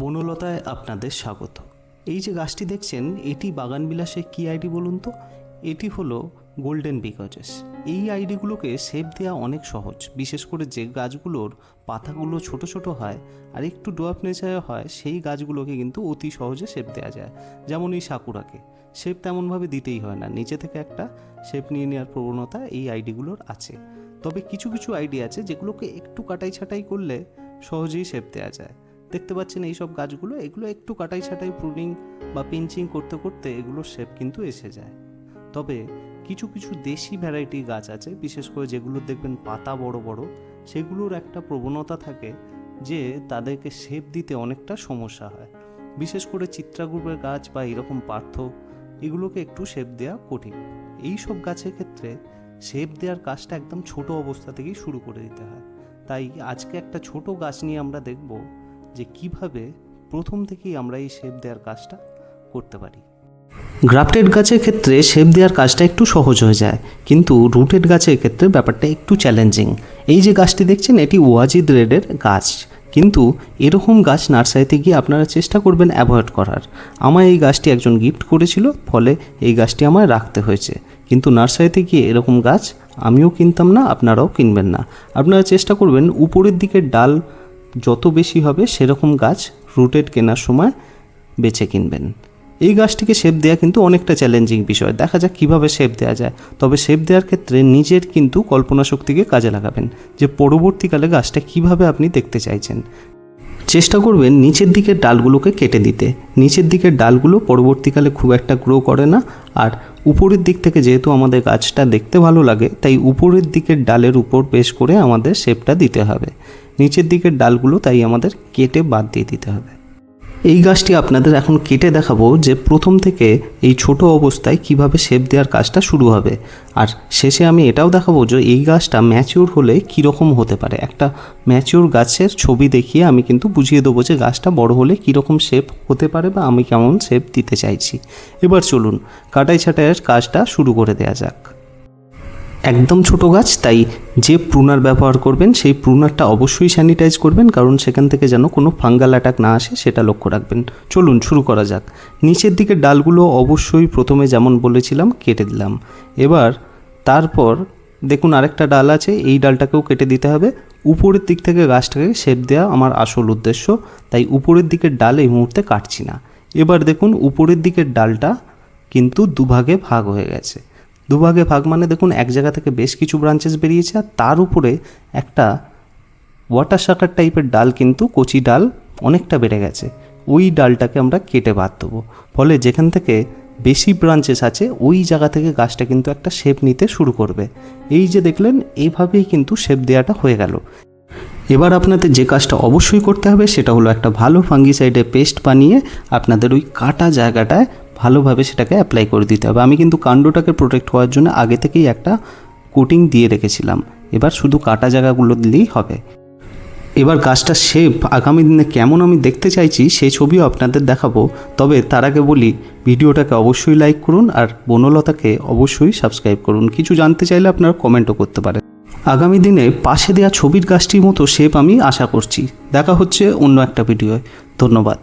বনলতায় আপনাদের স্বাগত। এই যে গাছটি দেখছেন এটি বাগানবিলাসে কী আইডি বলুন তো? এটি হলো গোল্ডেন বিকজেস। এই আইডিগুলোকে শেপ দেওয়া অনেক সহজ, বিশেষ করে যে গাছগুলোর পাতাগুলো ছোট ছোট হয় আর একটু ডোয়াপ নেচারে হয় সেই গাছগুলোকে কিন্তু অতি সহজে শেপ দেওয়া যায়। যেমন এই সাকুরাকে শেপ তেমনভাবে দিতেই হয় না, নিচে থেকে একটা শেপ নিয়ে নেওয়ার প্রবণতা এই আইডিগুলোর আছে। তবে কিছু কিছু আইডি আছে যেগুলোকে একটু কাটাই ছাঁটাই করলে সহজেই শেপ দেওয়া যায়। দেখতে পাচ্ছেন এইসব গাছগুলো, এগুলো একটু কাটাই ছাঁটাই প্রুনিং বা পিঞ্চিং করতে করতে এগুলোর শেপ কিন্তু এসে যায়। তবে কিছু কিছু দেশি ভ্যারাইটি গাছ আছে, বিশেষ করে যেগুলো দেখবেন পাতা বড় বড়, সেগুলোর একটা প্রবণতা থাকে যে তাদেরকে শেপ দিতে অনেকটা সমস্যা হয়। বিশেষ করে চিত্রাগুপের গাছ বা এরকম পার্থ, এগুলোকে একটু শেপ দেওয়া কঠিন। এই সব গাছের ক্ষেত্রে শেপ দেওয়ার কাজটা একদম ছোট অবস্থা থেকেই শুরু করে দিতে হয়। তাই আজকে একটা ছোট গাছ নিয়ে আমরা দেখব যে কিভাবে প্রথম থেকেই আমরা এই শেপ দেওয়ার কাজটা করতে পারি। গ্রাফটেড গাছের ক্ষেত্রে শেপ দেওয়ার কাজটা একটু সহজ হয়ে যায়, কিন্তু রুটেড গাছের ক্ষেত্রে ব্যাপারটা একটু চ্যালেঞ্জিং। এই যে গাছটি দেখছেন এটি ওয়াজিদ রেডের গাছ, কিন্তু এরকম গাছ নার্সারিতে গিয়ে আপনারা চেষ্টা করবেন অ্যাভয়েড করার। আমার এই গাছটি একজন গিফট করেছিল, ফলে এই গাছটি আমায় রাখতে হয়েছে। কিন্তু নার্সারিতে গিয়ে এরকম গাছ আমিও কিনতাম না, আপনারাও কিনবেন না। আপনারা চেষ্টা করবেন উপরের দিকের ডাল যত বেশি হবে সেরকম গাছ রুটেড কেনার সময় বেছে কিনবেন। এই গাছটিকে শেপ দেওয়া কিন্তু অনেকটা চ্যালেঞ্জিং বিষয়, দেখা যাক কীভাবে শেপ দেওয়া যায়। তবে শেপ দেওয়ার ক্ষেত্রে নিজের কিন্তু কল্পনা শক্তিকে কাজে লাগাবেন, যে পরবর্তীকালে গাছটা কিভাবে আপনি দেখতে চাইছেন। চেষ্টা করবেন নিচের দিকের ডালগুলোকে কেটে দিতে। নিচের দিকের ডালগুলো পরবর্তীকালে খুব একটা গ্রো করে না, আর উপরের দিক থেকে যেহেতু আমাদের গাছটা দেখতে ভালো লাগে, তাই উপরের দিকের ডালের উপর বেশ করে আমাদের শেপটা দিতে হবে। নিচের দিকের ডালগুলো তাই আমাদের কেটে বাদ দিয়ে দিতে হবে। এই গাছটি আপনাদের এখন কেটে দেখাবো যে প্রথম থেকে এই ছোট অবস্থায় কিভাবে শেপ দেওয়ার কাজটা শুরু হবে, আর শেষে আমি এটাও দেখাবো যে এই গাছটা ম্যাচিওর হলে কীরকম হতে পারে। একটা ম্যাচিওর গাছের ছবি দেখিয়ে আমি কিন্তু বুঝিয়ে দেবো যে গাছটা বড় হলে কীরকম শেপ হতে পারে বা আমি কেমন শেপ দিতে চাইছি। এবার চলুন কাটাই ছাঁটাইয়ের কাজটা শুরু করে দেওয়া যাক। একদম ছোট গাছ, তাই যে প্রুনার ব্যবহার করবেন সেই প্রুনারটা অবশ্যই স্যানিটাইজ করবেন, কারণ সেখান থেকে যেন কোনো ফাঙ্গাল অ্যাটাক না আসে সেটা লক্ষ্য রাখবেন। চলুন শুরু করা যাক। নিচের দিকের ডালগুলো অবশ্যই প্রথমে যেমন বলেছিলাম কেটে দিলাম। এবার তারপর দেখুন আরেকটা ডাল আছে, এই ডালটাকেও কেটে দিতে হবে। উপরের দিক থেকে গাছটাকে শেপ দেওয়া আমার আসল উদ্দেশ্য, তাই উপরের দিকের ডাল এই মুহূর্তে কাটছি না। এবার দেখুন উপরের দিকের ডালটা কিন্তু দুভাগে ভাগ হয়ে গেছে। দুভাগে ভাগ মানে দেখুন এক জায়গা থেকে বেশ কিছু ব্রাঞ্চেস বেরিয়েছে, আর তার উপরে একটা ওয়াটার শাকার টাইপের ডাল, কিন্তু কচি ডাল অনেকটা বেড়ে গেছে। ওই ডালটাকে আমরা কেটে বাদ দেবো, ফলে যেখান থেকে বেশি ব্রাঞ্চেস আছে ওই জায়গা থেকে গাছটা কিন্তু একটা শেপ নিতে শুরু করবে। এই যে দেখলেন এইভাবেই কিন্তু শেপ দেওয়াটা হয়ে গেল। এবার আপনাদের যে কাজটা অবশ্যই করতে হবে সেটা হলো একটা ভালো ফাঙ্গিসাইডের পেস্ট বানিয়ে আপনাদের ওই কাটা জায়গাটায় ভালোভাবে সেটাকে অ্যাপ্লাই করে দিতে হবে। আমি কিন্তু কাণ্ডটাকে প্রোটেক্ট করার জন্য আগে থেকেই একটা কোটিং দিয়ে রেখেছিলাম, এবার শুধু কাটা জায়গাগুলো দিলেই হবে। এবার গাছটার শেপ আগামী দিনে কেমন আমি দেখতে চাইছি সেই ছবিও আপনাদের দেখাবো। তবে তার আগে বলি ভিডিওটাকে অবশ্যই লাইক করুন আর বনলতাকে অবশ্যই সাবস্ক্রাইব করুন। কিছু জানতে চাইলে আপনারা কমেন্টও করতে পারেন। আগামী দিনে পাশে দেওয়া ছবির গাছটির মতো শেপ আমি আশা করছি। দেখা হচ্ছে অন্য একটা ভিডিওয়। ধন্যবাদ।